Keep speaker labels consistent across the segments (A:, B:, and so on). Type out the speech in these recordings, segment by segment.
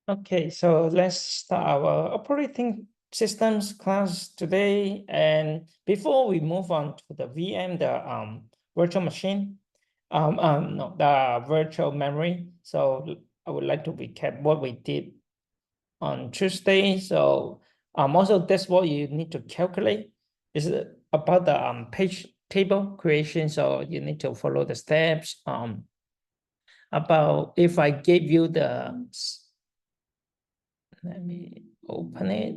A: Okay, so let's start our operating systems class today. And before we move on to the VM, the virtual machine, no, the virtual memory. So I would like to recap what we did on Tuesday. So also that's what you need to calculate. Is about the page table creation. So you need to follow the steps. About if I gave you the let me open it.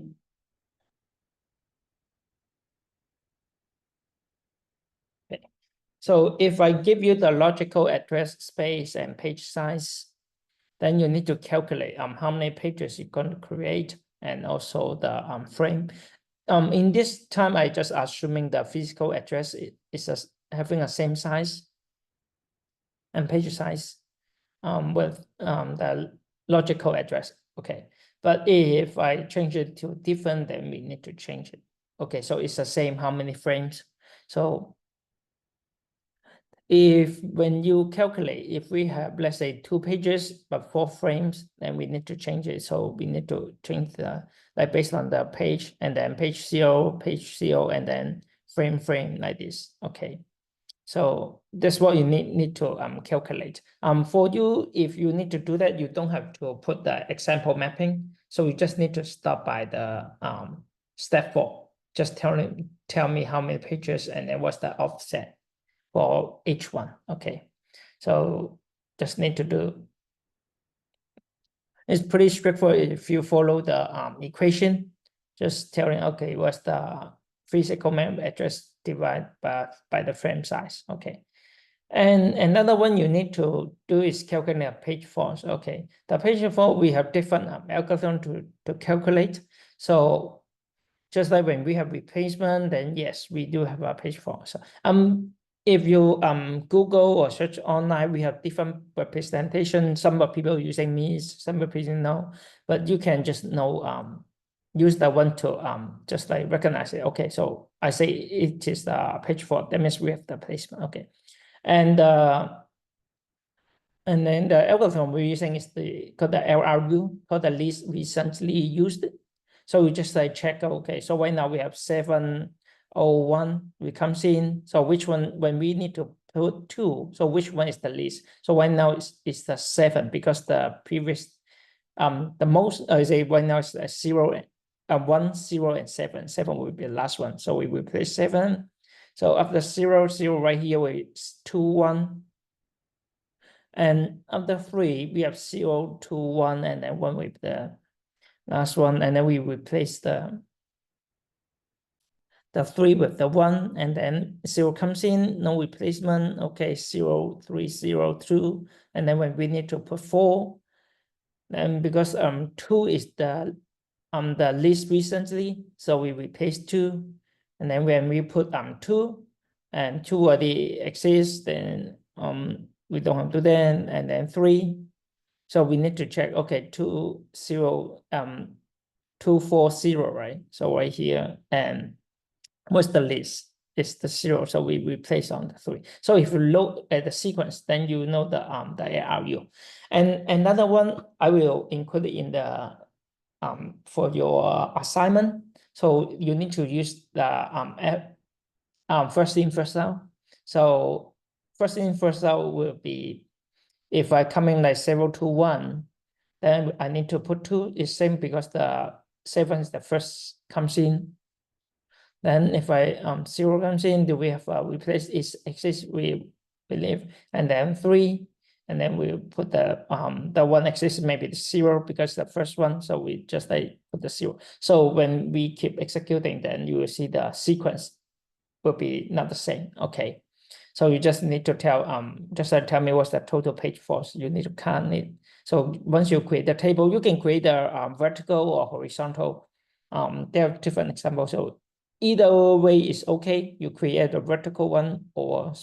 A: Okay. So if I give you the logical address space and page size, then you need to calculate how many pages you're going to create and also the frame. In this time, I just assuming the physical address is having a same size and page size with the logical address. Okay. But if I change it to different, then we need to change it. Okay, so it's the same, how many frames? So if when you calculate, if we have, let's say 2 pages, but 4 frames, then we need to change it. So we need to change the, like based on the page and then page 0, and then frame like this. Okay. So that's what you need to calculate. For you, if you need to do that, you don't have to put the example mapping. So you just need to start by the step 4. Just tell me how many pages and then what's the offset for each one. Okay. So just need to do. It's pretty straightforward if you follow the equation. Just telling, okay, what's the physical memory address divided by the frame size. Okay. And another one you need to do is calculate a page fault. Okay, the page fault, we have different algorithm to calculate. So just like when we have replacement, then yes, we do have a page fault. So, if you Google or search online, we have different representation. Some of people using means, some of people no, but you can just know use that one to just like recognize it. Okay, so I say it is the page fault. That means we have the placement. Okay. And then the algorithm we're using is called the LRU, called the least recently used. So we just like check, okay, so right now we have 701, we comes in. So which one, when we need to put 2, so which one is the least? So right now it's the 7 because the previous, the most, I say right now it's a 0, 1, 0, and 7. 7 will be the last one. So we replace 7. So after 0, 0 right here, it's 2, 1. And after 3, we have 0, 2, 1, and then 1 with the last one. And then we replace the 3 with the 1, and then 0 comes in, no replacement. Okay, 0, 3, 0, 2. And then when we need to put 4, and because 2 is the least recently, so we replace 2. And then when we put 2 and 2 already exists, then we don't have to then, and then 3. So we need to check, okay, 2, 0, 2, 4, 0, right? So right here, and what's the least? It's the 0, so we replace on the 3. So if you look at the sequence, then you know the ARU. And another one I will include in the for your assignment. So you need to use the first in, first out. So first in, first out will be, if I come in like 0 to 1, then I need to put 2 is same because the 7 is the first comes in. Then if I 0 comes in, do we have replace is exists, we believe, and then 3, and then we put the 1 exists, maybe the 0 because the first one, so we just like put the 0. So when we keep executing, then you will see the sequence will be not the same. Okay. So you just need to tell me what's the total page force. You need to count it. So once you create the table, you can create a vertical or horizontal. There are different examples. So either way is okay. You create a vertical one or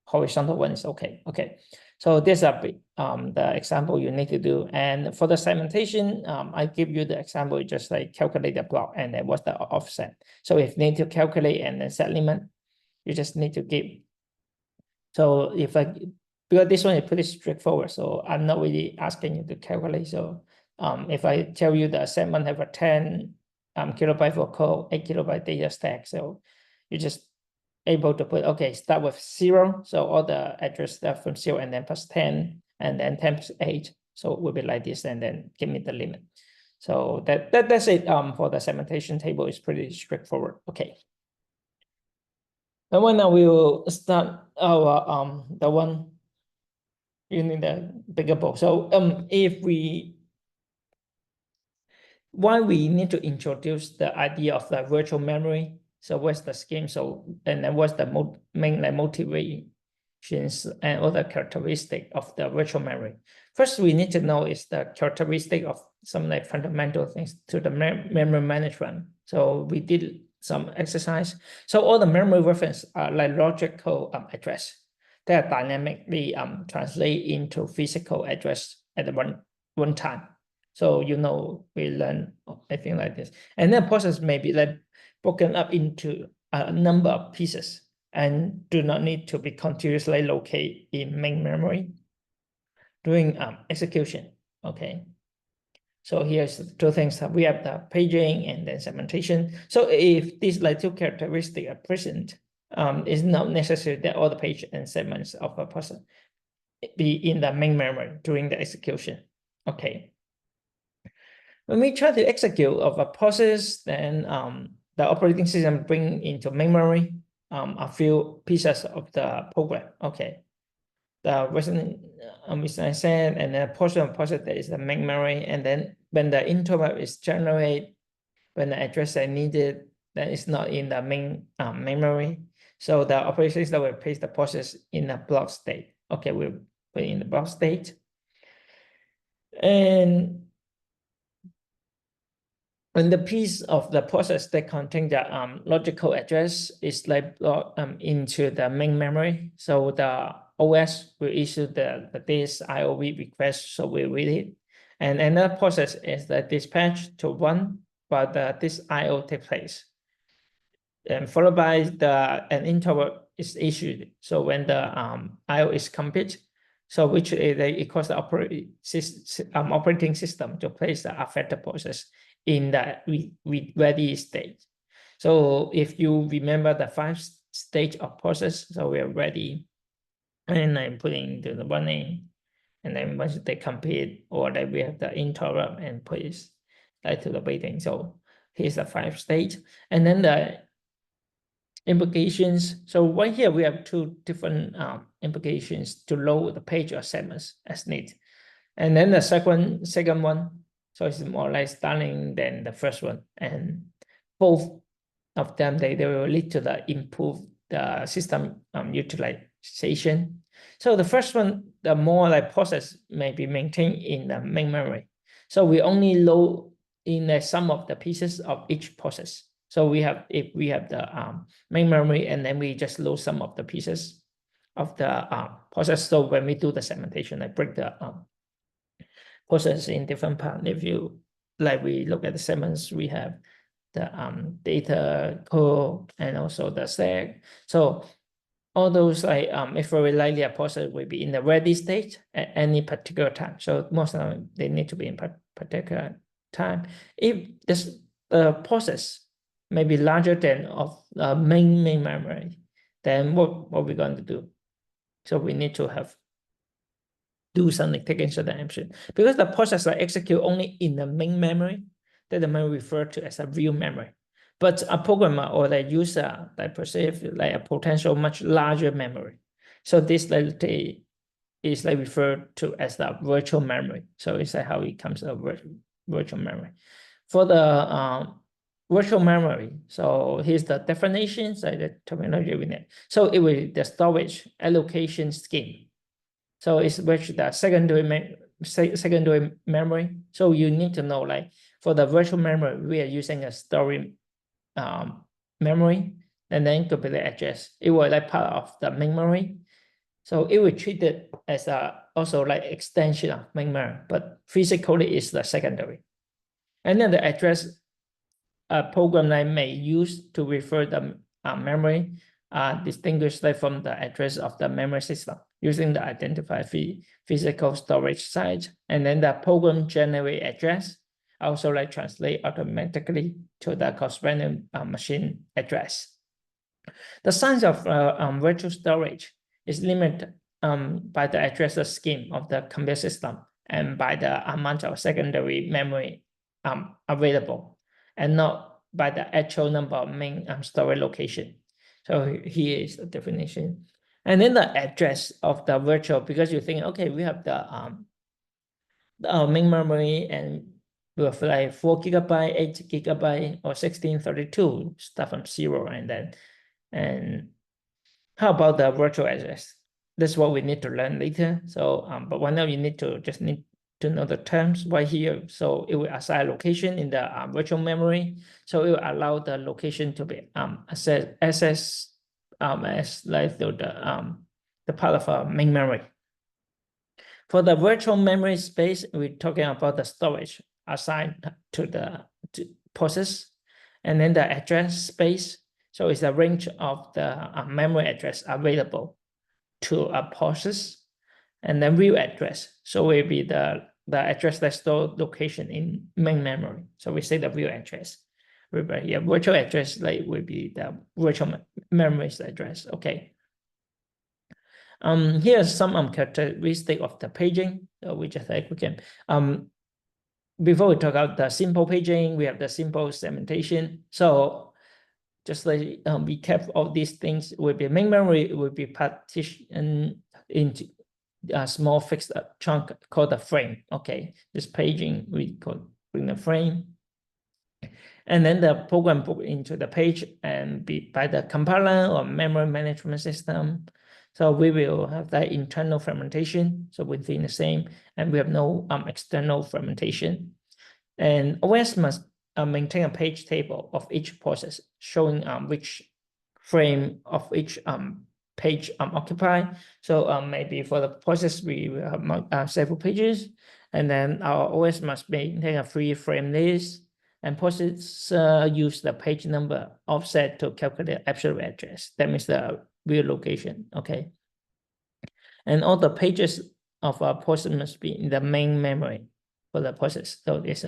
A: horizontal one is okay. Okay. So these are the example you need to do. And for the segmentation, I give you the example, you just like calculate the block and then what's the offset. So if you need to calculate and then set limit, you just need to give. So if because this one is pretty straightforward, so I'm not really asking you to calculate. So if I tell you the segment have a 10 kilobyte for code, 8 kilobyte data stack, so you just able to put, okay, start with 0, so all the address start from 0 and then plus 10 and then 10 plus 8, so it will be like this, and then give me the limit. So that's it. For the segmentation table is pretty straightforward. Okay. And now we will start our the one using the bigger book. So why we need to introduce the idea of the virtual memory. So what's the scheme? So and then what's the main motivations and other characteristic of the virtual memory? First, we need to know is the characteristic of some like fundamental things to the memory management. So we did some exercise. So all the memory reference are like logical address. They are dynamically translate into physical address at the one time. So we learn anything like this, and then process may be like broken up into a number of pieces and do not need to be continuously located in main memory during execution. Okay. So here's the two things that we have: the paging and then segmentation. So if these like two characteristics are present, it's not necessary that all the page and segments of a process be in the main memory during the execution. Okay. When we try to execute of a process, then the operating system bring into memory a few pieces of the program. Okay. The version which I said, and then a portion of process that is the main memory, and then when the interrupt is generated, when the address is needed, then it's not in the main memory. So the operating system will place the process in a block state. Okay, we'll put it in the block state. And when the piece of the process that contain the logical address is like into the main memory, so the OS will issue this IOV request, so we read it. And another process is the dispatch to run, but this IO takes place. And followed by an interrupt is issued. So when the IO is complete, so which it calls the operating system to place the affected process in the ready state. So if you remember the 5 stage of process, so we are ready, and I'm putting to the running, and then once they complete, or then we have the interrupt and place like to the waiting. So here's the 5 stage, and then the implications. So right here we have 2 different implications to load the page or segments as needed. And then the second one, so it's more like stunning than the first one. And both of them, they will lead to the improved the system utilization. So the first one, the more like process may be maintained in the main memory. So we only load in the sum of the pieces of each process. So if we have the main memory, and then we just load some of the pieces of the process. So when we do the segmentation, I break the process in different parts. If you we look at the segments, we have the data code and also the stack. So all those if very likely a process will be in the ready state at any particular time. So most of them, they need to be in particular time. If the process may be larger than of the main memory, then what we're going to do? So we need to do something, taking certain action. Because the process execute only in the main memory, that the memory referred to as a real memory. But a programmer or the user perceive a potential much larger memory. So this is referred to as the virtual memory. So it's how it comes to virtual memory. For the virtual memory, so here's the definitions, the terminology with it. So it will the storage allocation scheme. So it's which the secondary memory. So you need to know for the virtual memory, we are using a storage memory, and then could be the address. It will part of the memory. So it will treat it as also extension of memory, but physically is the secondary. And then the address program may use to refer the memory distinguished from the address of the memory system using the identified physical storage site. And then the program generate address also like translate automatically to the corresponding machine address. The size of virtual storage is limited by the address scheme of the computer system and by the amount of secondary memory available, and not by the actual number of main storage location. So here is the definition. And then the address of the virtual, because you think, okay, we have the main memory and with like 4 GB, 8 GB, or 1632, start from 0, and how about the virtual address? That's what we need to learn later. So, but one now you need to know the terms right here. So it will assign location in the virtual memory. So it will allow the location to be accessed as like through the part of our main memory. For the virtual memory space, we're talking about the storage assigned to the process, and then the address space. So it's a range of the memory address available to a process, and then real address. So will be the address that store location in main memory. So we say the real address. Right here, virtual address like will be the virtual memory's address. Okay. Here's some characteristic of the paging. So we just like we can before we talk about the simple paging, we have the simple segmentation. So just like recap of these things will be main memory will be partitioned into a small fixed chunk called the frame. Okay, this paging we call bring the frame. And then the program book into the page and be by the compiler or memory management system. So we will have that internal fragmentation, so within the same, and we have no external fragmentation. And OS must maintain a page table of each process, showing which frame of each page occupy. So maybe for the process, we will have several pages, and then our OS must maintain a free frame list, and process use the page number offset to calculate absolute address. That means the real location, okay? And all the pages of our process must be in the main memory for the process. So this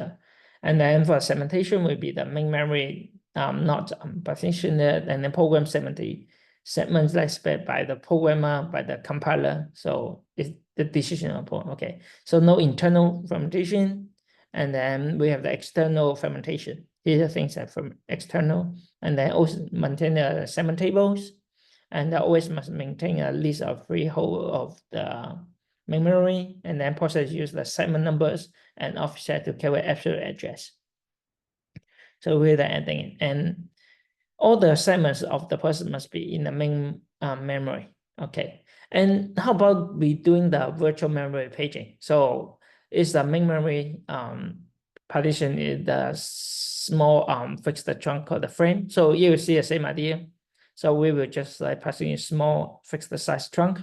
A: and then for segmentation will be the main memory not partitioned, and the program segments like specified by the programmer, by the compiler. So it's the decision point. Okay, so no internal fragmentation, and then we have the external fragmentation. These are things that from external, and then also maintain the segment tables, and always must maintain a list of freehold of the memory, and then process use the segment numbers and offset to calculate absolute address. So we're the ending, and all the segments of the process must be in the main memory. Okay, and how about we doing the virtual memory paging? So is the main memory partition is the small fixed chunk called the frame. So you will see the same idea. So we will just like passing a small fixed size chunk,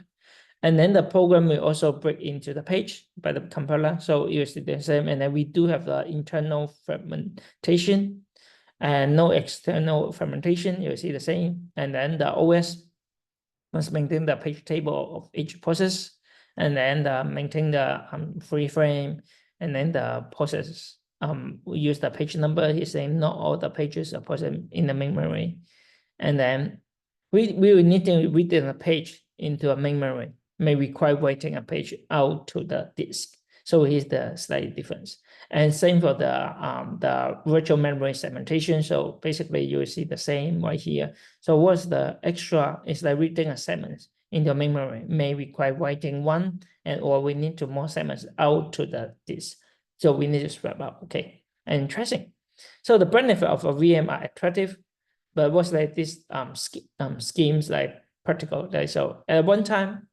A: and then the program will also break into the page by the compiler. So you see the same, and then we do have the internal fragmentation and no external fragmentation. You see the same, and then the OS must maintain the page table of each process, and then maintain the free frame, and then the process we use the page number. He's saying not all the pages are present in the main memory, and then we will need to read the page into a main memory, may require writing a page out to the disk. So here's the slight difference. And same for the virtual memory segmentation. So basically you will see the same right here. So what's the extra is like reading a segment in the memory may require writing one, and or we need to more segments out to the disk. So we need to swap out. Okay, and interesting. So the benefit of a VM are attractive, but what's like these schemes like practical? Like, so at one time,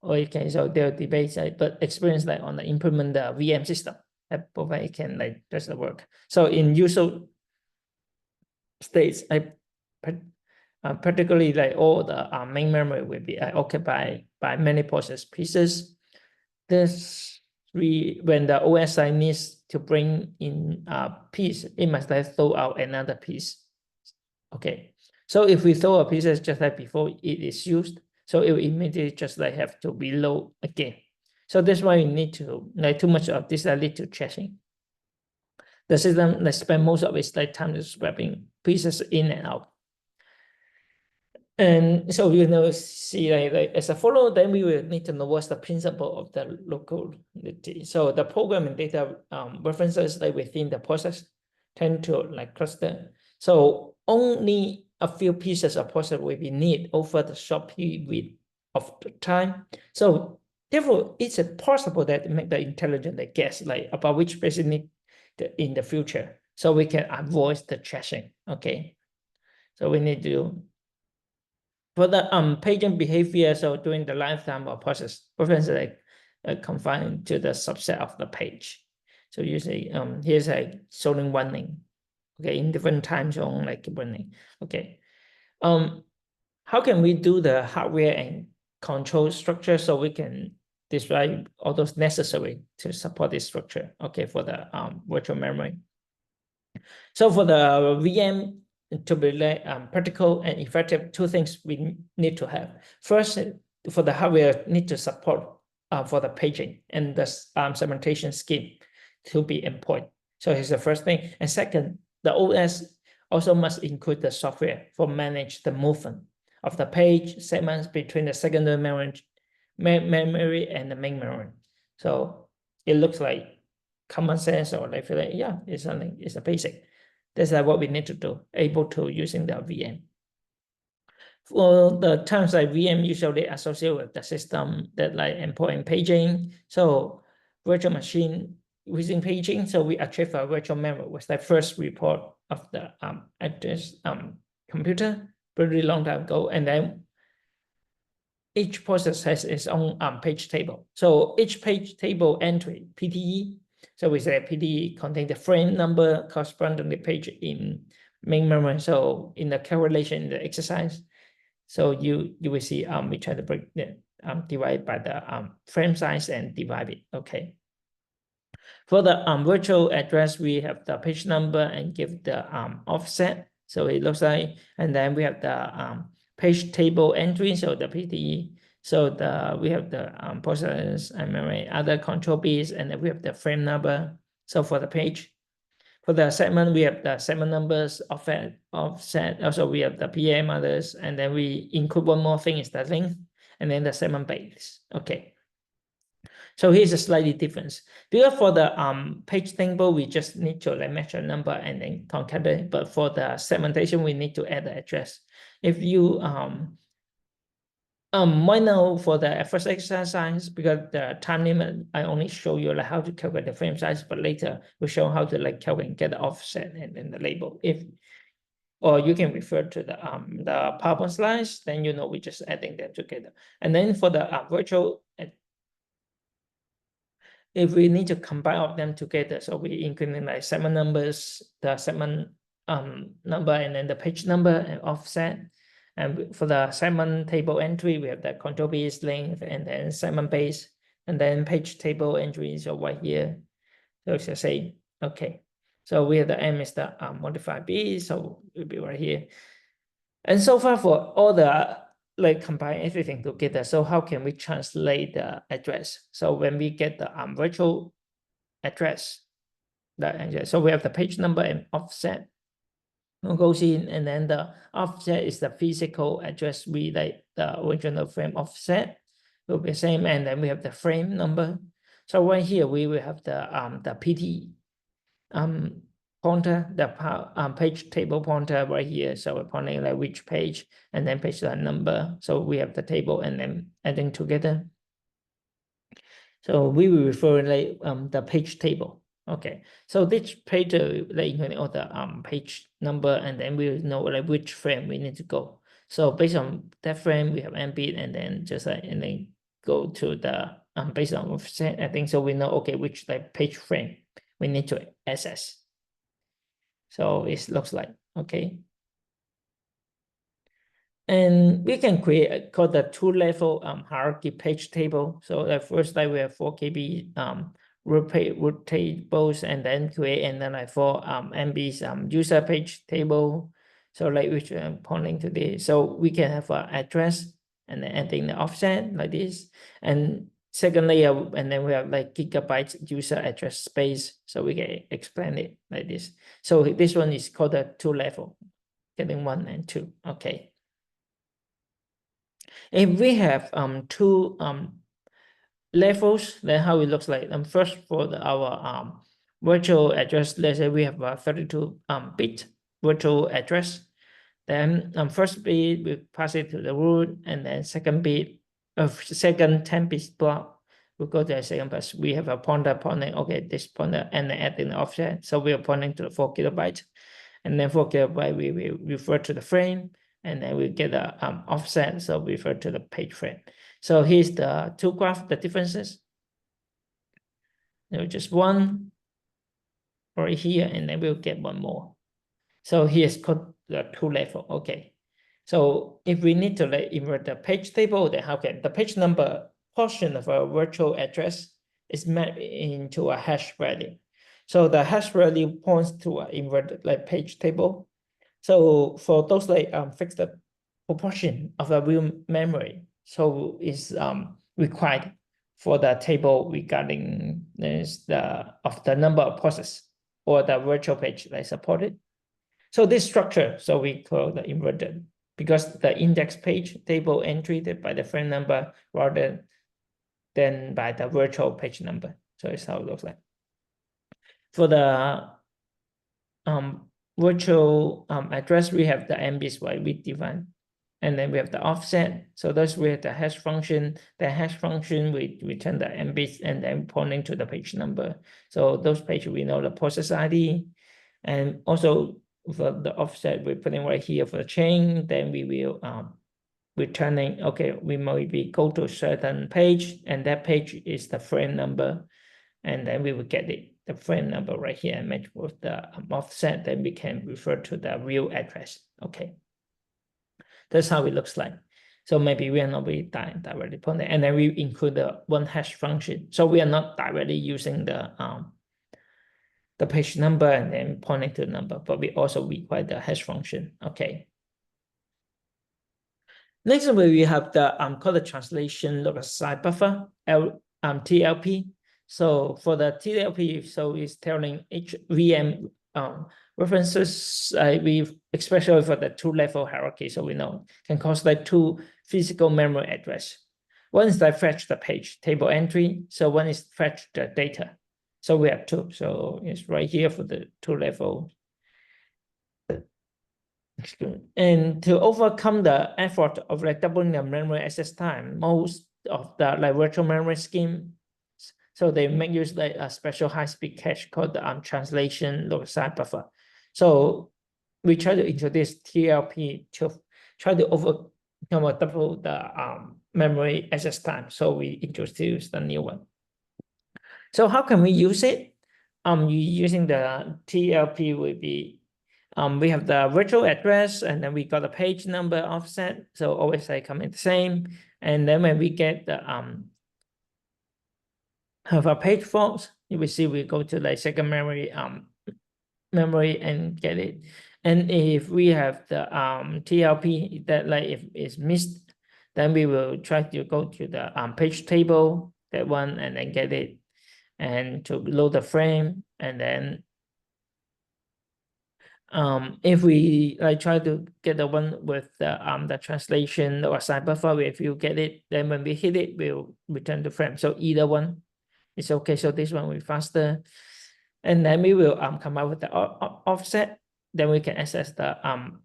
A: okay, so there are debates, but experience like on the implement the VM system that provide can like does the work. So in usual states, particularly like all the main memory will be occupied by many process pieces. This when the OSI needs to bring in a piece, it must like throw out another piece. Okay, So if we throw a pieces just like before it is used, so it will immediately just like have to reload again. So that's why you need to, like, too much of this lead to caching. The system like spend most of its like time swapping pieces in and out. And so see like as a follow, then we will need to know what's the principle of the locality. So the programming data references like within the process tend to like cluster. So only a few pieces of process will be needed over the short period of the time. So therefore, it's possible that make the intelligent like guess like about which person need in the future, so we can avoid the caching. Okay, so we need to for the paging behavior. So during the lifetime of process, reference like confined to the subset of the page. So usually here's like showing running, okay, in different time zone like running. Okay, how can we do the hardware and control structure so we can describe all those necessary to support this structure? Okay, for the virtual memory. So for the VM to be practical and effective, two things we need to have. First, for the hardware, need to support for the paging and the segmentation scheme to be employed. So here's the first thing. And second, the OS also must include the software for manage the movement of the page segments between the secondary memory and the main memory. So it looks like common sense, or I feel like, yeah, it's something, it's a basic. That's like what we need to do, able to using the VM. For the terms like VM usually associated with the system that like employing paging. So virtual machine using paging. So we achieve a virtual memory was the first report of the address computer pretty long time ago. And then each process has its own page table. So each page table entry, PTE, so we say PTE contain the frame number corresponding to the page in main memory. So in the calculation, in the exercise, so you will see we try to break the divide by the frame size and divide it. Okay. For the virtual address, we have the page number and give the offset. So it looks like, and then we have the page table entry, so the PTE. So we have the process and memory, other control bits, and then we have the frame number. So for the page, for the segment, we have the segment numbers, offset. Also, we have the PM others, and then we include one more thing is the length, and then the segment base. Okay. So here's a slightly difference. Because for the page table, we just need to like match a number and then concatenate. But for the segmentation, we need to add the address. If you right now for the first exercise, because the time limit, I only show you like how to calculate the frame size, but later we show how to like calculate and get the offset and then the label. Or you can refer to the PowerPoint slides, then we're just adding them together. And then for the virtual, if we need to combine all of them together, so we include like segment numbers, the segment number, and then the page number and offset. And for the segment table entry, we have the control base length and then segment base, and then page table entries over here. So it's the same. Okay. So we have the M is the modified B, so it will be right here. And so far for all the like combine everything together. So how can we translate the address? So when we get the virtual address, so we have the page number and offset goes in, and then the offset is the physical address we like the original frame offset will be the same, and then we have the frame number. So right here we will have the PT pointer, the page table pointer right here. So we're pointing like which page, and then page number. So we have the table and then adding together. So we will refer like the page table. Okay, so this page like all the page number, and then we'll know like which frame we need to go. So based on that frame, we have mbit, and then just and then go to the based on offset. I think so we know okay which like page frame we need to access. So it looks like okay. And we can create called the two-level hierarchy page table. So the first like we have 4 KB root tables, and then create and then like 4 MB's user page table. So like which I'm pointing to this. So we can have an address and then adding the offset like this. And second layer, and then we have like gigabyte user address space. So we can explain it like this. So this one is called a 2-level, getting 1 and 2. Okay. If we have two levels, then how it looks like. First for our virtual address, let's say we have a 32 bit virtual address. Then first bit we pass it to the root, and then second bit of second 10 bits block we go to the second bus. We have a pointer pointing, okay, this pointer, and then adding the offset. So we are pointing to the 4 kilobytes, and then 4 kilobyte we refer to the frame, and then we get a offset, so we refer to the page frame. So here's the two graph, the differences. Just one right here, and then we'll get one more. So here's called the 2-level. Okay. So if we need to like invert the page table, then how can the page number portion of a virtual address is mapped into a hash value. So the hash value points to an inverted like page table. So for those like fixed proportion of the real memory, so is required for the table regarding the number of processes or the virtual page that is supported. So this structure, so we call the inverted, because the index page table entry by the frame number rather than by the virtual page number. So it's how it looks like. For the virtual address, we have the MBs we define, and then we have the offset. So those we have the hash function. The hash function we return the MBs and then pointing to the page number. So those pages we know the process ID, and also for the offset we're putting right here for the chain. Then we will returning, okay, we maybe go to a certain page, and that page is the frame number, and then we will get the frame number right here and match with the offset. Then we can refer to the real address. Okay, that's how it looks like. So maybe we are not really directly pointing, and then we include the one hash function. So we are not directly using the page number and then pointing to the number, but we also require the hash function. Okay. Next, we have the called the translation local site buffer, TLP. So for the TLP, so it's telling each VM references, especially for the 2-level hierarchy. So we know can cause like 2 physical memory address. One is like fetch the page table entry. So one is fetch the data. So we have 2. So it's right here for the 2-level. And to overcome the effort of like doubling the memory access time, most of the like virtual memory scheme, so they make use like a special high-speed cache called the translation local site buffer. So we try to introduce TLP to try to overcome or double the memory access time. So we introduce the new one. So how can we use it? Using the TLP will be we have the virtual address, and then we got the page number offset. So always they come in the same. And then when we get the have a page fault, you will see we go to like second memory and get it. And if we have the TLP that like if it's missed, then we will try to go to the page table, that one, and then get it, and to load the frame. And then if we try to get the one with the translation or site buffer, if you get it, then when we hit it, we'll return the frame. So either one is okay. So this one will be faster, and then we will come up with the offset. Then we can access the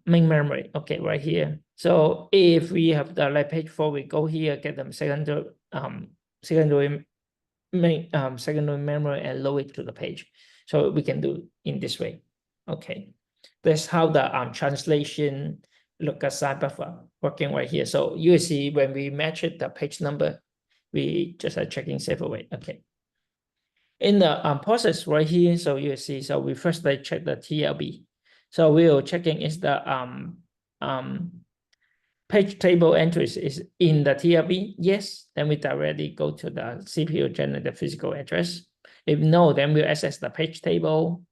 A: main memory. Okay, right here. So if we have the like page 4, we go here, get them secondary memory and load it to the page. So we can do in this way. Okay. That's how the translation look at site buffer working right here. So you see when we match it, the page number, we just are checking save away. Okay. In the process right here, so you see, so we first check the TLB. So we are checking is the page table entries is in the TLB. Yes, then we directly go to the CPU generate the physical address. If no, then we'll access the page table.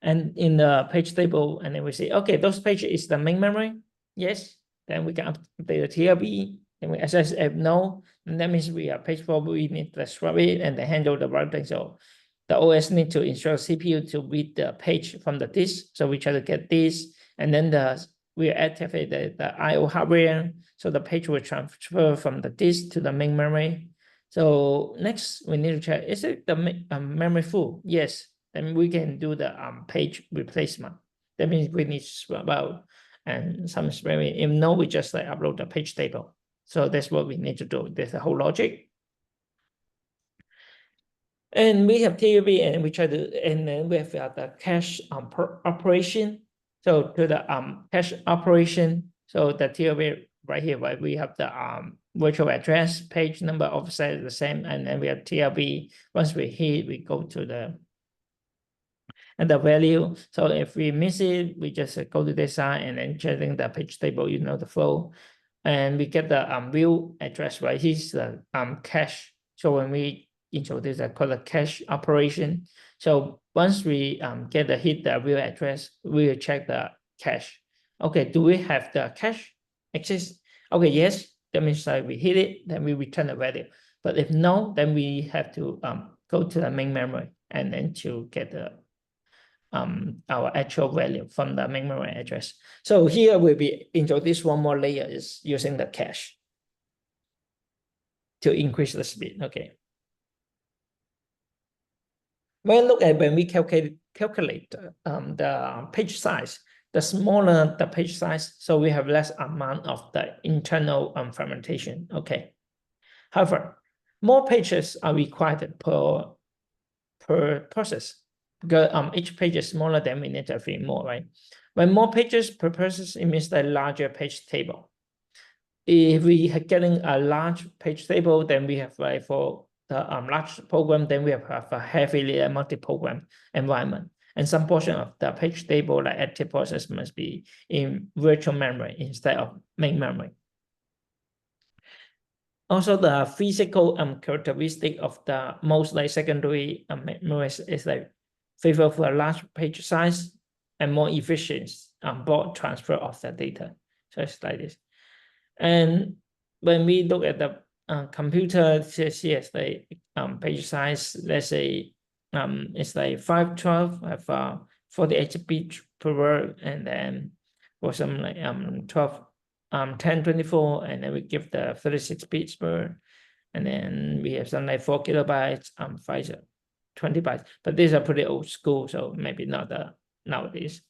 A: And in the page table, and then we say, okay, those pages is the main memory. Yes. Then we can update the TLB. And we access if no, and that means we are page 4, we need to scrub it and then handle the writing. So the OS need to instruct CPU to read the page from the disk. So we try to get this, and then we activate the IO hardware. So the page will transfer from the disk to the main memory. So next we need to check, is it the memory full? Yes. Then we can do the page replacement. That means we need to swap out and some memory. If no, we just like upload the page table. So that's what we need to do. There's a whole logic. And we have TUV, and we try to, and then we have the cache operation. So to the cache operation, so the TUV right here, right, we have the virtual address, page number, offset the same, and then we have TLB. Once we hit, we go to the and the value. So if we miss it, we just go to this side and then checking the page table, you know, the flow, and we get the view address, right? Here's the cache. So when we introduce that called the cache operation. So once we get the hit the view address, we will check the cache. Okay, do we have the cache access? Okay, yes. That means like we hit it, then we return the value. But if no, then we have to go to the main memory and then to get the our actual value from the main memory address. So here will be introduce one more layer is using the cache to increase the speed. Okay. Well, look at when we calculate the page size, the smaller the page size, so we have less amount of the internal fragmentation. Okay. However, more pages are required per process. Because each page is smaller, then we need to fit more, right? When more pages per process, it means a larger page table. If we are getting a large page table, then we have like for the large program, then we have a heavily multi-program environment. And some portion of the page table, like active process, must be in virtual memory instead of main memory. Also, the physical characteristic of the most like secondary memories is like favor for a large page size and more efficient bulk transfer of the data. So it's like this. And when we look at the computer CSCI page size, let's say it's like 512, have 48 bits per word, and then for some like 1024, and then we give the 36 bits per, and then we have some like 4 kilobytes, 20 bytes, but these are pretty old school, so maybe not nowadays.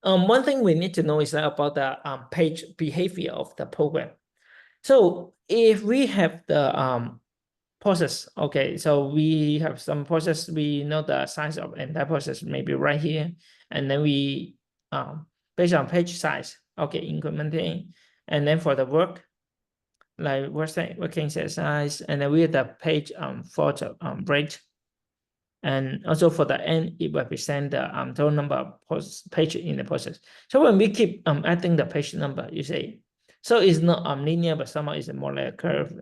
A: One thing we need to know is about the page behavior of the program. So if we have the process, okay, so we have some process, we know the size of entire process maybe right here, and then we based on page size, okay, incrementing, and then for the work, like working set size, and then we have the page photo rate. And also for the n, it represents the total number of pages in the process. So when we keep adding the page number, you say, so it's not linear, but somehow it's more like a curve.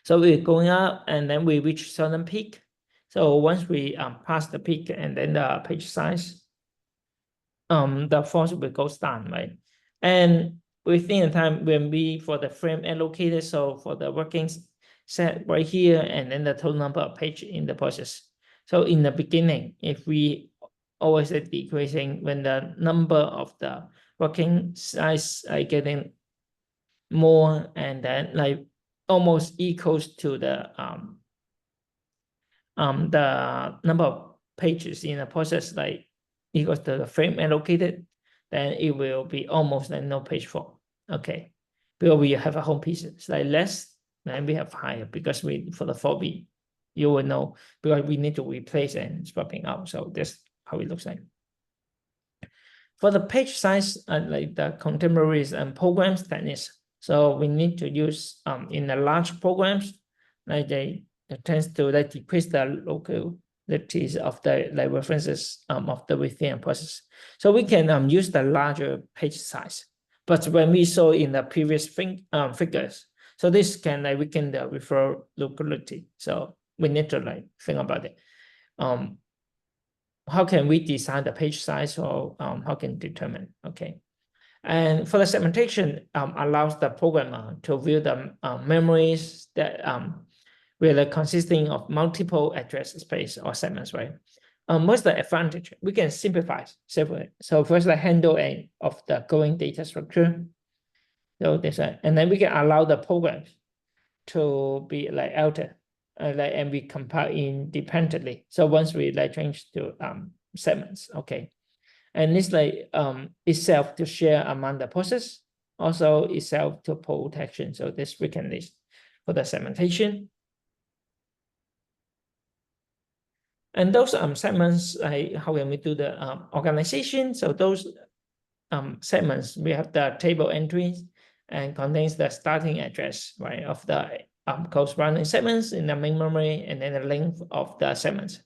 A: So we're going up, and then we reach certain peak. So once we pass the peak and then the page size, the force will go down, right? And within the time when we for the frame allocated, so for the working set right here, and then the total number of page in the process. So in the beginning, if we always decreasing when the number of the working size are getting more, and then like almost equals to the number of pages in the process, like equals to the frame allocated, then it will be almost like no page fault. Okay, because we have a home piece, it's like less, then we have higher, because we for the 4B, you will know, because we need to replace and swapping out. So that's how it looks like. For the page size, like the contemporaries and programs techniques, so we need to use in the large programs, like they tends to like decrease the localities of the like references of the within process. So we can use the larger page size. But when we saw in the previous figures, so this can like weaken the refer locality. So we need to like think about it. how can we design the page size, or how can determine? Okay. And for the segmentation, allows the programmer to view the memories that really consisting of multiple address space or segments, right? What's the advantage? We can simplify separately. So first, the handle end of the going data structure. So this, and then we can allow the programs to be like altered, and we compile independently. So once we like change to segments, okay, and it's like itself to share among the process, also itself to protection. So this we can list for the segmentation. And those segments, how can we do the organization? So those segments, we have the table entries and contains the starting address, right, of the corresponding segments in the main memory, and then the length of the segments.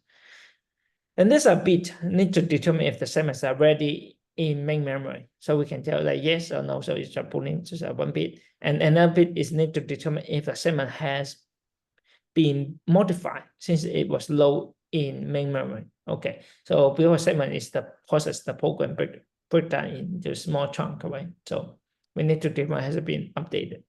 A: And this a bit need to determine if the segments are ready in main memory. So we can tell like yes or no. So it's just pulling just one bit, and another bit is need to determine if a segment has been modified since it was low in main memory. Okay, so before segment is the process, the program break down into small chunk, right? So we need to define has been updated.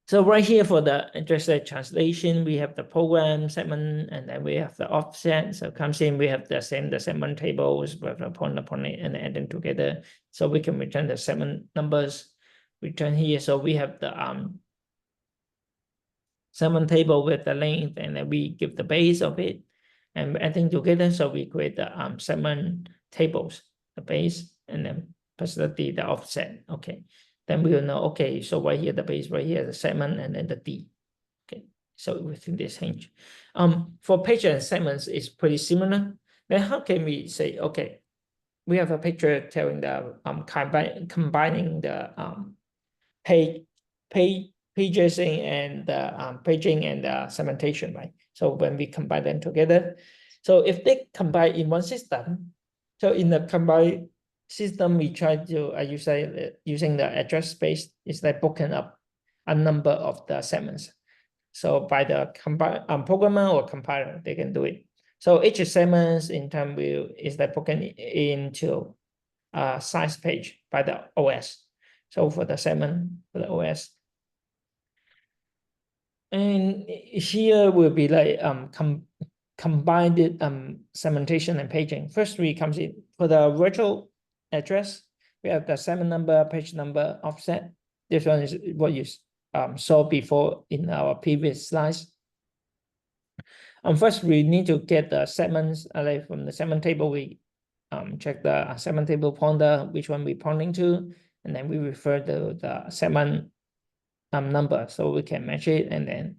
A: So right here for the address translation, we have the program segment, and then we have the offset. So comes in, we have the segment tables with the point upon it and add them together. So we can return the segment numbers, return here. So we have the segment table with the length, and then we give the base of it and adding together. So we create the segment tables, the base, and then plus the offset. Okay. Then we will know, okay, so right here, the base, right here, the segment, and then the D. Okay, so within this range. For page and segments, it's pretty similar. Then how can we say, okay, we have a picture telling the combining the pages and the paging and the segmentation, right? So when we combine them together, so if they combine in one system, so in the combined system, we try to using the address space is like broken up a number of the segments. So by the programmer or compiler, they can do it. So each segment in turn is like broken into a size page by the OS. So for the segment for the OS. And here will be like combined segmentation and paging. First, we comes in for the virtual address. We have the segment number, page number, offset. This one is what you saw before in our previous slides. First, we need to get the segments like from the segment table. We check the segment table pointer, which one we pointing to, and then we refer to the segment number so we can match it. And then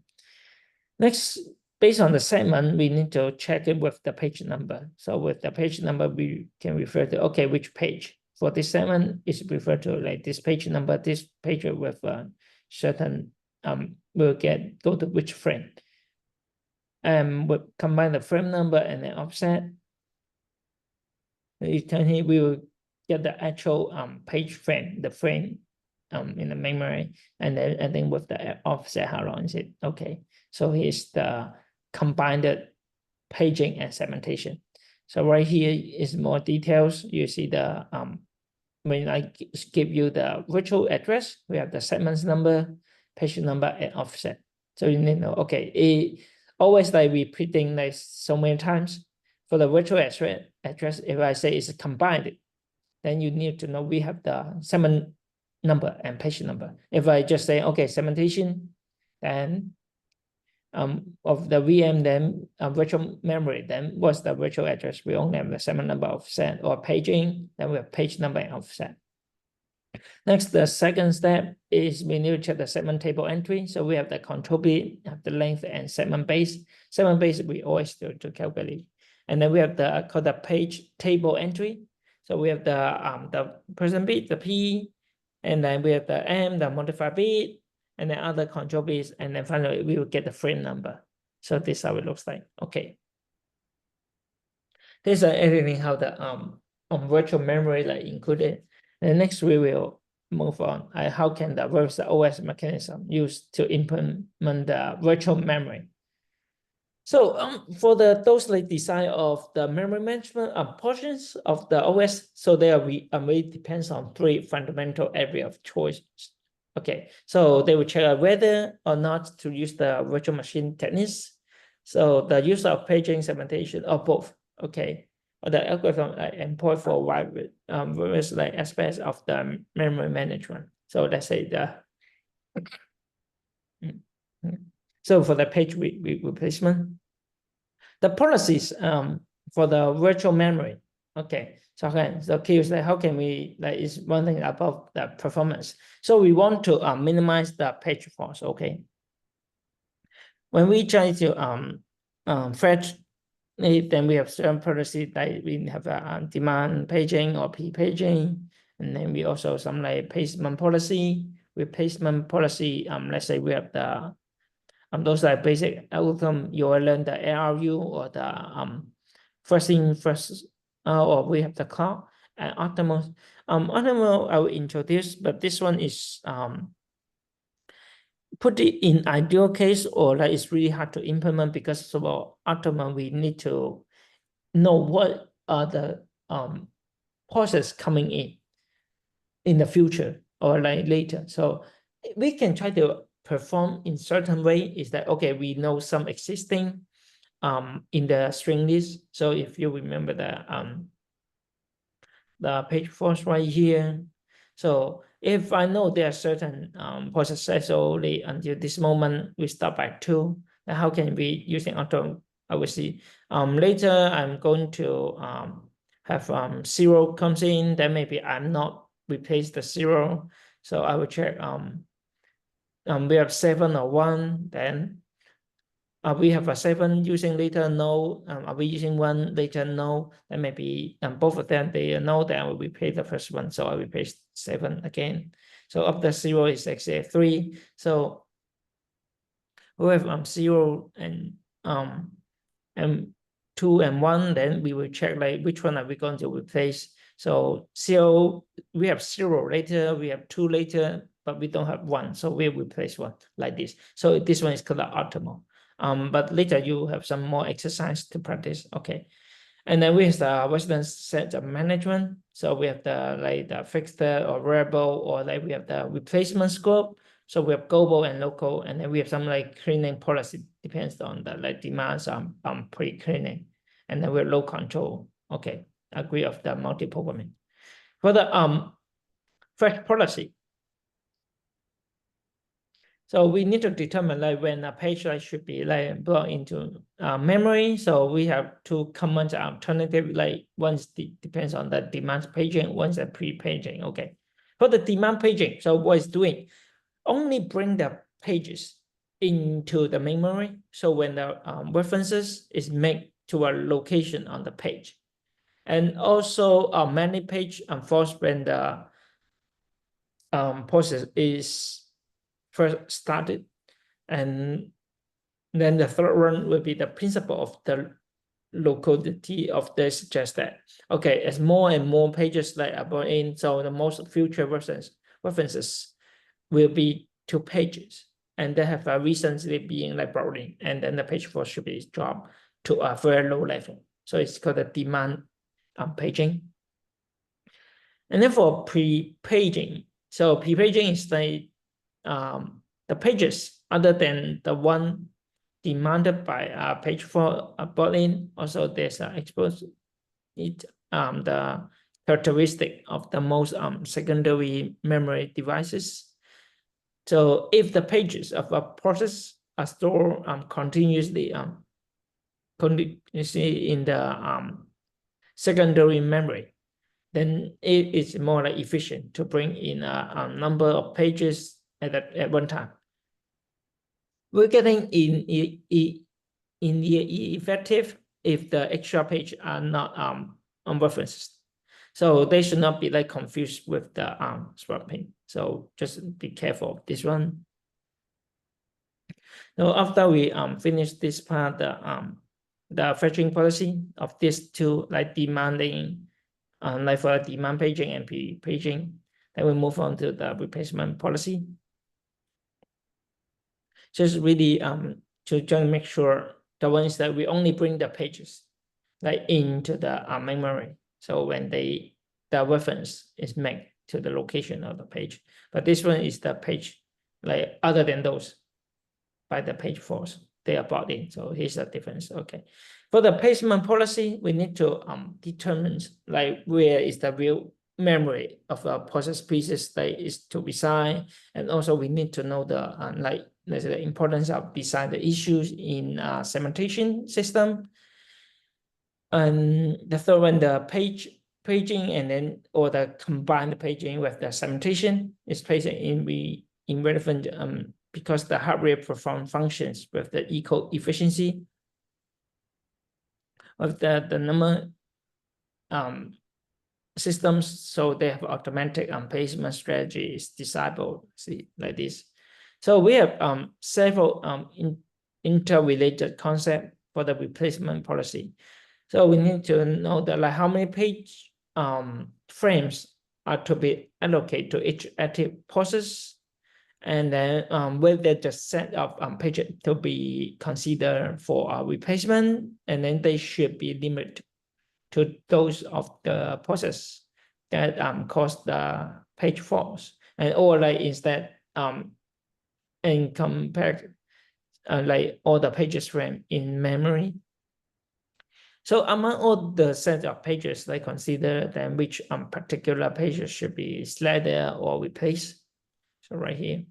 A: next, based on the segment, we need to check it with the page number. So with the page number, we can refer to, okay, which page for this segment is referred to like this page number, this page with a certain, we'll go to which frame. We'll combine the frame number and then offset. Return here, we will get the actual page frame, the frame in the memory, and then with the offset, how long is it? Okay, so here's the combined paging and segmentation. So right here is more details. You see the when I give you the virtual address, we have the segments number, page number, and offset. So you need to know, okay, it always like repeating like so many times. For the virtual address, if I say it's combined, then you need to know we have the segment number and page number. If I just say, okay, segmentation, then of the VM, then virtual memory, then what's the virtual address? We only have the segment number offset, or paging, then we have page number and offset. Next, the second step is we need to check the segment table entry. So we have the control bit, have the length, and segment base. Segment base we always do to calculate. And then we have the called the page table entry. So we have the person bit, the P, and then we have the M, the modifier bit, and then other control bits, and then finally we will get the frame number. So this is how it looks like. Okay. This is everything how the virtual memory like included. And next we will move on. How can the OS mechanism used to implement the virtual memory? So for those like design of the memory management portions of the OS, so they are really depends on three fundamental area of choice. Okay, so they will check whether or not to use the virtual machine techniques. So the use of paging segmentation or both. Okay, or the algorithm employed for various like aspects of the memory management. So let's say the so for the page replacement. The policies for the virtual memory. Okay, so key is like how can we like is one thing about the performance. So we want to minimize the page faults. Okay, when we try to fetch, then we have certain policy like we have a demand paging or p-paging, and then we also some like placement policy, replacement policy. Let's say we have the those are basic algorithm. You will learn the ARU or the first in first, or we have the clock and optimal. Optimal I will introduce, but this one is put it in ideal case or like it's really hard to implement because of optimal we need to know what are the process coming in the future or like later. So we can try to perform in certain way is that, okay, we know some existing in the string list. So if you remember the page force right here. So if I know there are certain processes only until this moment we stop at 2, then how can we using auto? I will see. Later I'm going to have 0 comes in, then maybe I'm not replace the 0. So I will check we have 7 or 1, then we have a 7 using later no, are we using 1 later no, then maybe both of them they know that I will replace the first one, so I will replace 7 again. So after 0 is actually 3. So we have 0 and 2 and 1, then we will check like which one are we going to replace. So 0, we have 0 later, we have 2 later, but we don't have 1, so we'll replace 1 like this. So this one is called the optimal. But later you have some more exercise to practice. Okay, and then we have the Western set of management. So we have the like the fixed or variable, or like we have the replacement scope. So we have global and local, and then we have some like cleaning policy depends on the like demands on pre-cleaning, and then we're low control. Okay, agree of the multi-programming. For the fresh policy. So we need to determine like when a page like should be like brought into memory. So we have two common alternative, like one depends on the demand paging, one's a pre-paging. Okay. For the demand paging, so what it's doing, only bring the pages into the memory. So when the references is made to a location on the page. And also many page false when the process is first started. And then the third one will be the principle of the locality of the suggest that, okay, as more and more pages like are brought in, so the most future references will be 2 pages, and they have recently being like brought in, and then the page force should be dropped to a very low level. So it's called the demand paging. And then for pre-paging, so pre-paging is like the pages other than the one demanded by page for brought in. Also, there's exposed it the characteristic of the most secondary memory devices. So if the pages of a process are stored continuously in the secondary memory, then it is more like efficient to bring in a number of pages at one time. We're getting effective if the extra page are not on references. So they should not be like confused with the swapping. So just be careful of this one. Now after we finish this part, the fetching policy of these two, like demanding, like for demand paging and pre-paging, then we move on to the replacement policy. Just really to make sure the one is that we only bring the pages like into the memory. So when the reference is made to the location of the page, but this one is the page like other than those by the page force they are brought in. So here's the difference. Okay, for the placement policy, we need to determine like where is the real memory of the process pieces that is to reside, and also we need to know the like the importance of design the issues in segmentation system. And the third one, the paging, and then or the combined paging with the segmentation is placed in relevant because the hardware perform functions with the equal efficiency of the number systems. So they have automatic placement strategies disabled. See like this. So we have several interrelated concepts for the replacement policy. So we need to know that like how many page frames are to be allocated to each active process, and then whether the set of pages to be considered for a replacement, and then they should be limited to those of the process that cause the page faults, and or like instead and compare like all the pages frame in memory. So among all the set of pages, they consider then which particular pages should be selected or replaced. So right here.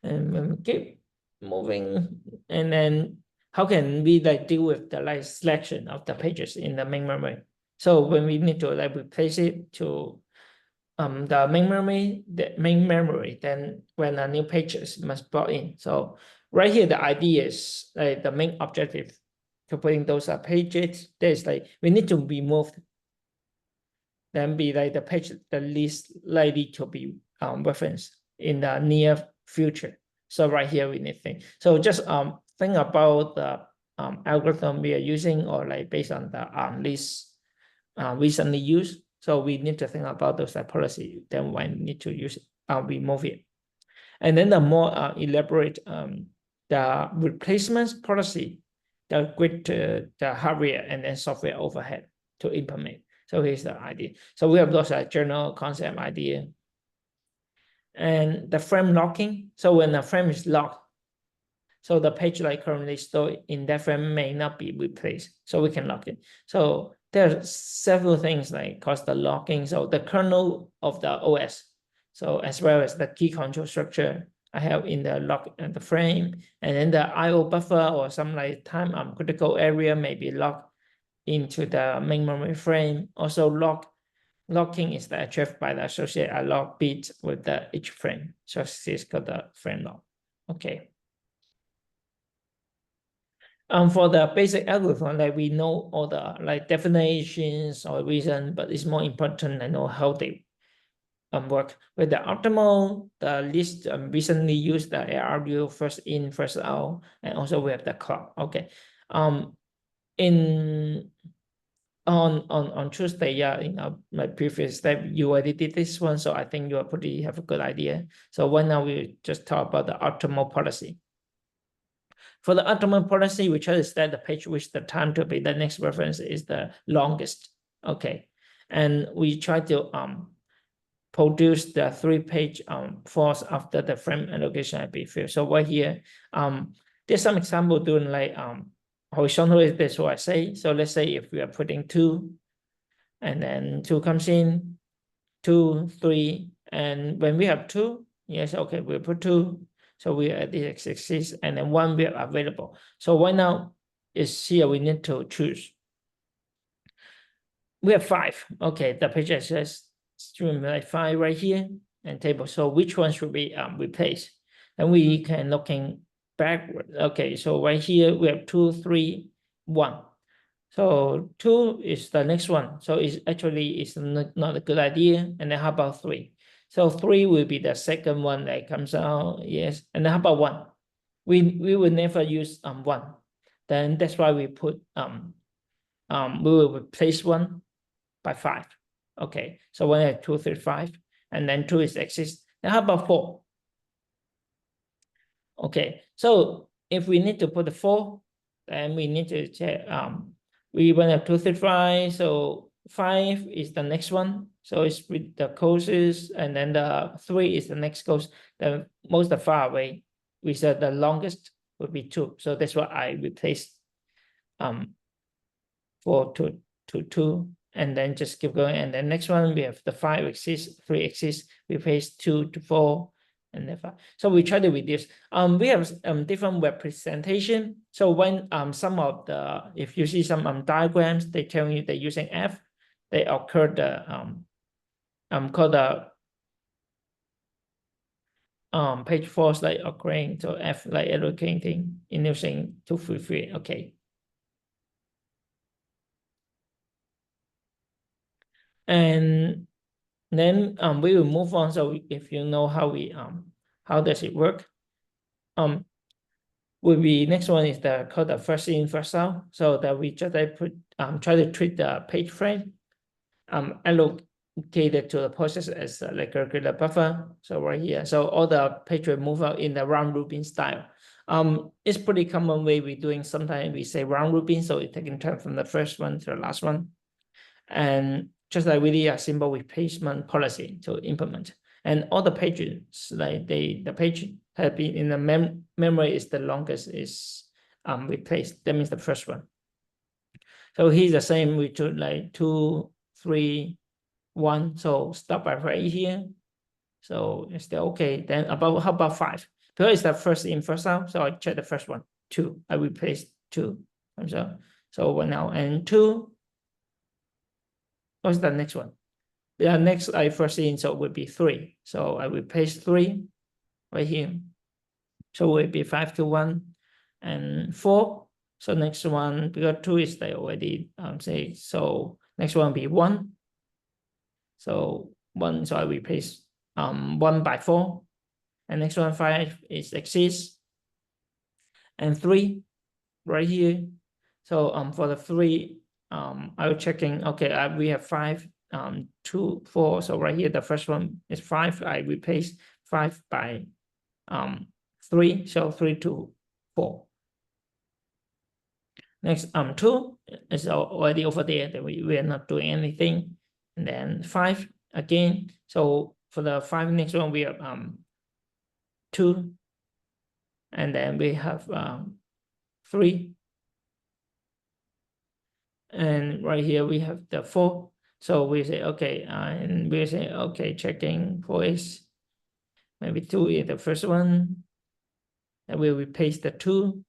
A: And when we keep moving, and then how can we like deal with the like selection of the pages in the main memory? So when we need to like replace it to the main memory, then when a new pages must brought in. So right here, the idea is like the main objective to putting those pages. There's like we need to remove then be like the page the least likely to be referenced in the near future. So right here we need to think. So just think about the algorithm we are using, or like based on the least recently used. So we need to think about those policy. Then we need to use remove it. And then the more elaborate the replacement policy, the greater the hardware and then software overhead to implement. So here's the idea. So we have those general concept idea. And the frame locking. So when a frame is locked, so the page like currently stored in that frame may not be replaced. So we can lock it. So there are several things like cause the locking. So the kernel of the OS, so as well as the key control structure I have in the lock and the frame, and then the IO buffer or some like time critical area may be locked into the main memory frame. Also locking is the achieved by the associated lock bit with the each frame. So this is called the frame lock. Okay. For the basic algorithm, like we know all the like definitions or reason, but it's more important to know how they work. With the optimal, the least recently used the ARU first in, first out, and also we have the clock. Okay. In on Tuesday, yeah, in my previous step, you already did this one, so I think you are pretty have a good idea. So right now we just talk about the optimal policy. For the optimal policy, we try to set the page which the time to be the next reference is the longest. Okay, and we try to produce the 3-page force after the frame allocation have been filled. So right here, there's some example doing like horizontally. That's what I say. So let's say if we are putting 2, and then 2 comes in, 2, 3, and when we have 2, yes, okay, we'll put 2. So we are at the x-axis, and then 1 we are available. So right now is here we need to choose. We have 5. Okay, the page access stream like 5 right here and table. So which one should be replaced? And we can looking backward. Okay, so right here we have 2, 3, 1. So 2 is the next one. So it's actually it's not a good idea. And then how about 3? So 3 will be the second one that comes out. Yes. And then how about 1? We will never use 1. Then that's why we put we will replace 1 by 5. Okay. So 1 has 2, 3, 5, and then 2 is exists. Then how about 4? Okay. So if we need to put the 4, then we need to check, we want to have 2, 3, 5, so 5 is the next one. So it's with the closest, and then the 3 is the next closest. The most far away, we said the longest would be 2. So that's why I replaced 4 to 2, and then just keep going. And then next one, we have the 5 exists, 3 exists, we replace 2 to 4, and then 5. So we try to reduce. We have different representation. So when some of the, if you see some diagrams, they tell you they're using F, they occur the called the page force like occurring, so F like allocating in using 2, 3, 3. Okay. And then we will move on. So if you know how we how does it work, will be next one is the called the first in first out. So that we try to treat the page frame allocated to the process as like a regular buffer. So right here, so all the page will move out in the round robin style. It's pretty common way we're doing. Sometimes we say round robin, so it's taking turn from the first one to the last one, and just like really a simple replacement policy to implement. And all the pages, like the page have been in the memory is the longest is replaced. That means the first one. So here's the same. We do like 2, 3, 1. So stop by right here. So it's still okay. Then about how about 5? Because it's the first in first out. So I check the first one. 2. I replace 2. So 1 now and 2. What's the next one? The next I first in, so it would be 3. So I will paste 3 right here. So it would be 5 to 1 and 4. So next one, because 2 is there already, say, so next one will be 1. So 1, so I replace 1 by 4. And next one, 5 is exists. And 3 right here. So for the 3, I was checking, okay, we have 5, 2, 4. So right here, the first one is 5. I replace 5 by 3. So 3 to 4. Next, 2 is already over there. That we are not doing anything. And then 5 again. So for the 5 next one, we have 2. And then we have 3. And right here we have the 4. So we say, okay, and we say, okay, checking for is maybe 2 is the first one. And we replace the 2.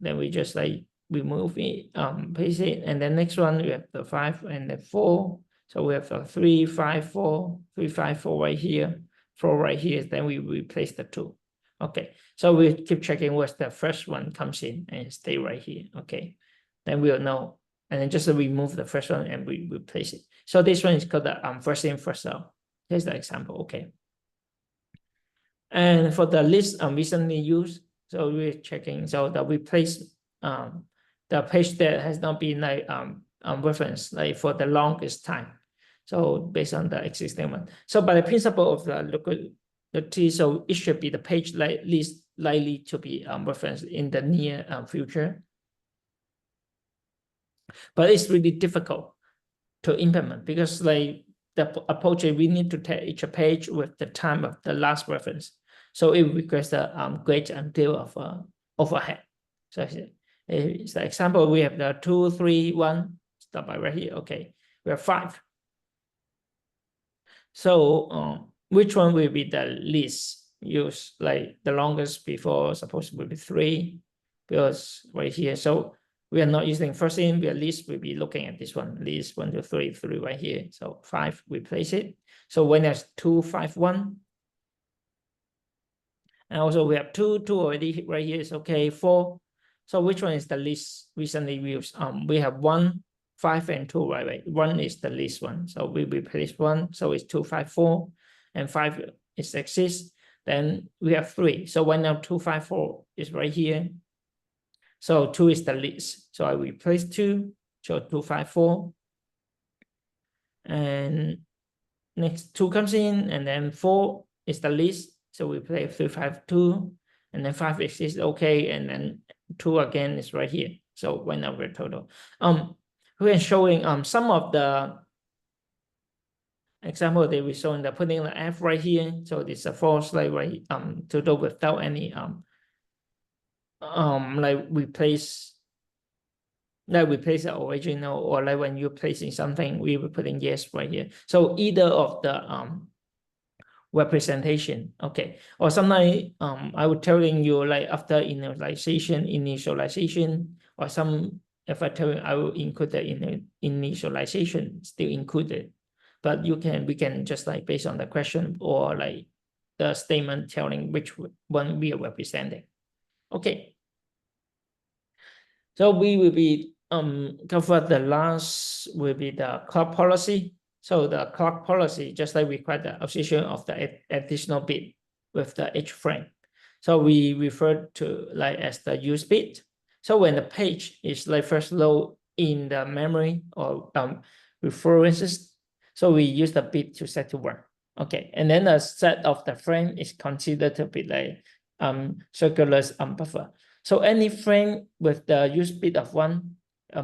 A: Then we just like remove it, paste it. And then next one, we have the 5 and the 4. So we have the 3, 5, 4, 3, 5, 4 right here, 4 right here. Then we replace the 2. Okay, so we keep checking what's the first one comes in and stay right here. Okay, then we'll know. And then just remove the first one and we replace it. So this one is called the first in, first out. Here's the example. Okay. And for the list recently used, so we're checking. So that we place the page that has not been like referenced like for the longest time. So based on the existing one. So by the principle of the locality, so it should be the page least likely to be referenced in the near future. But it's really difficult to implement because like the approach, we need to take each page with the time of the last reference. So it requires a great deal of overhead. So it's the example, we have the 2, 3, 1, stop by right here. Okay, we have 5. So which one will be the least used? Like the longest before, suppose will be 3, because right here. So we are not using first in, we at least will be looking at this one, least 1 to 3, 3 right here. So 5, replace it. So when there's 2, 5, 1. And also we have 2 already right here is okay, 4. So which one is the least recently used? We have 1, 5, and 2, right? 1 is the least one. So we replace 1. So it's 2, 5, 4, and 5 is exists. Then we have 3. So when now 2, 5, 4 is right here. So 2 is the least. So I replace 2. So 2, 5, 4. And next 2 comes in, and then 4 is the least. So we play 3, 5, 2. and then 5 is okay, and then 2 again is right here. So 1 over total. We are showing some of the example that we show in the putting the F right here. So this is a false, like right total without any like replace the original, or like when you're placing something, we will put in yes right here. So either of the representation, okay. Or sometimes I would telling you like after initialization, or some, if I tell you I will include the initialization still included, but we can just like based on the question or like the statement telling which one we are representing. Okay. So we will be cover the last will be the clock policy. So the clock policy just like require the association of the additional bit with the H frame. So we refer to like as the use bit. So when the page is like first load in the memory or references, so we use the bit to set to 1. Okay, and then the set of the frame is considered to be like circular buffer. So any frame with the use bit of 1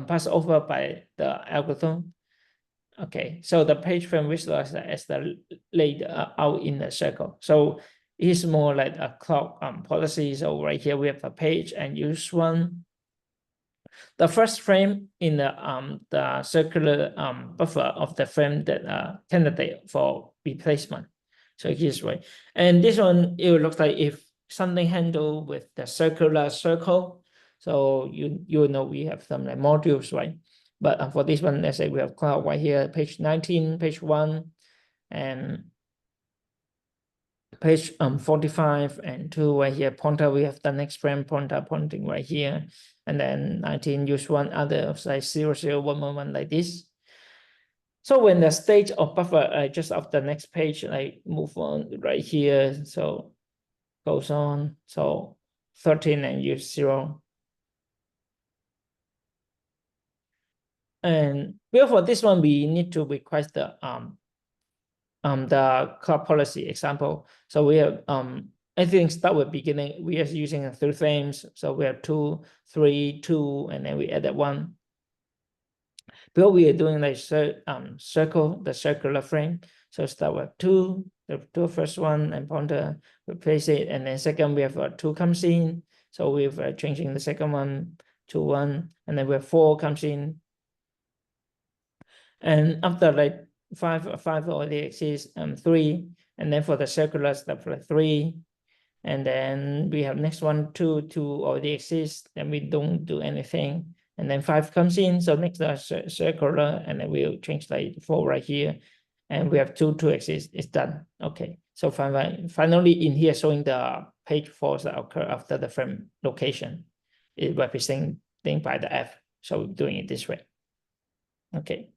A: passed over by the algorithm. Okay, so the page frame visualized as the laid out in the circle. So it's more like a clock policy. So right here we have a page and use 1. The first frame in the circular buffer of the frame that candidate for replacement. So here's right, and this one it looks like if something handled with the circular circle. So you know we have some like modules, right? But for this one, let's say we have cloud right here, page 19, page 1, and page 45 and 2 right here. Pointer, we have the next frame pointer pointing right here, and then 19 use 1 other like 0, 0, 1, 1, 1 like this. So when the state of buffer just of the next page, like move on right here, so goes on. So 13 and use 0. And well, for this one, we need to request the clock policy example. So we have everything start with beginning. We are using 3 frames. So we have 2, 3, 2, and then we added 1. Because we are doing like circle, the circular frame. So start with 2, the first one, and pointer, replace it, and then second we have 2 comes in. So we're changing the second one to 1, and then we have 4 comes in. And after like 5 already exists, 3, and then for the circular stuff like 3, and then we have next one 2 already exists, and we don't do anything, and then 5 comes in. So next circular, and then we'll change like 4 right here, and we have 2 exists. It's done. Okay, so finally in here showing the page falls that occur after the frame location is representing by the F. So we're doing it this way. Okay.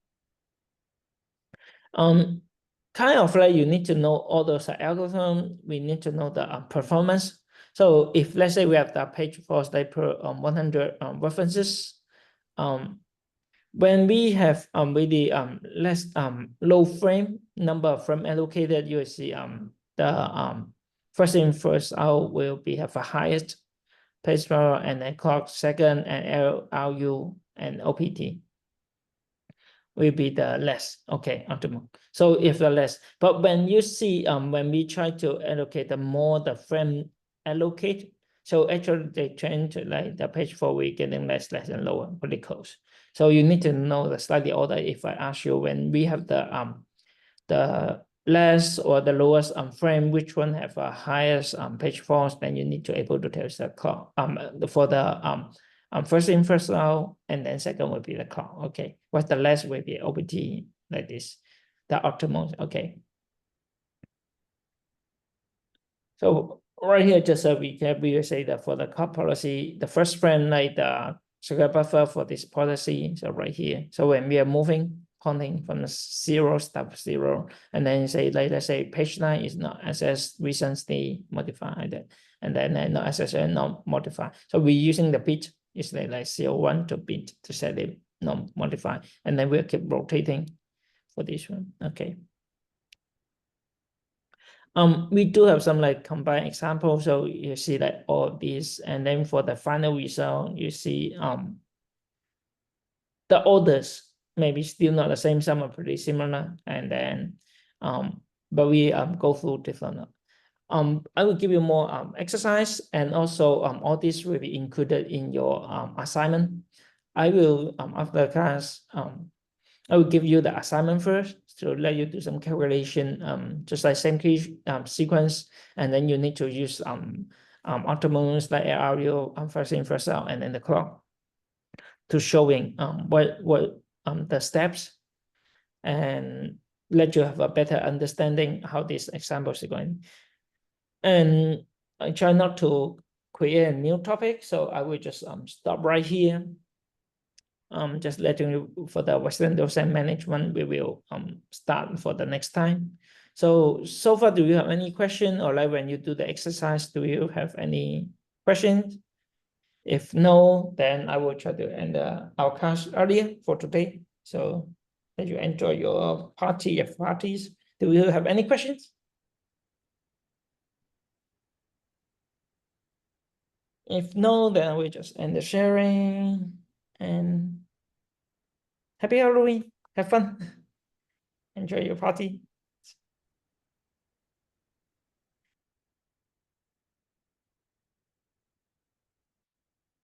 A: Kind of like you need to know all those algorithms. We need to know the performance. So if let's say we have the page false like per 100 references, when we have really less low frame number of frame allocated, you will see the first in first out will be have a highest page power, and then clock second, and RU and OPT will be the less. Okay, optimal. So if the less, but when you see when we try to allocate, the more the frame allocate, so actually they change to like the page 4 we getting less and lower, pretty close. So you need to know the slightly order. If I ask you when we have the less or the lowest frame, which one have a highest page false, then you need to able to tell the clock for the first in first out, and then second will be the clock. Okay, what's the less will be OPT like this, the optimal. Okay, so right here just a recap. We will say that for the clock policy, the first frame like the circular buffer for this policy. So right here, so when we are moving pointing from the 0 step 0, and then say like let's say page 9 is not accessed recently modified, and then not accessed and not modified. So we're using the bit is like 0.1 to bit to set it not modified, and then we'll keep rotating for this one. Okay. We do have some like combined examples. So you see like all of these, and then for the final result, you see the orders maybe still not the same, some are pretty similar, and then but we go through different. I will give you more exercise, and also all this will be included in your assignment. I will after class I will give you the assignment first to let you do some calculation, just like same key sequence, and then you need to use optimums like RO, first in, first out, and then the clock to showing what the steps, and let you have a better understanding how these examples are going. And I try not to create a new topic, so I will just stop right here. Just letting you for the Western Docent Management, we will start for the next time. So far, do you have any question, or like when you do the exercise, do you have any questions? If no, then I will try to end our class earlier for today. So that you enjoy your party of parties. Do you have any questions? If no, then we just end the sharing, and happy Halloween. Have fun. Enjoy your party.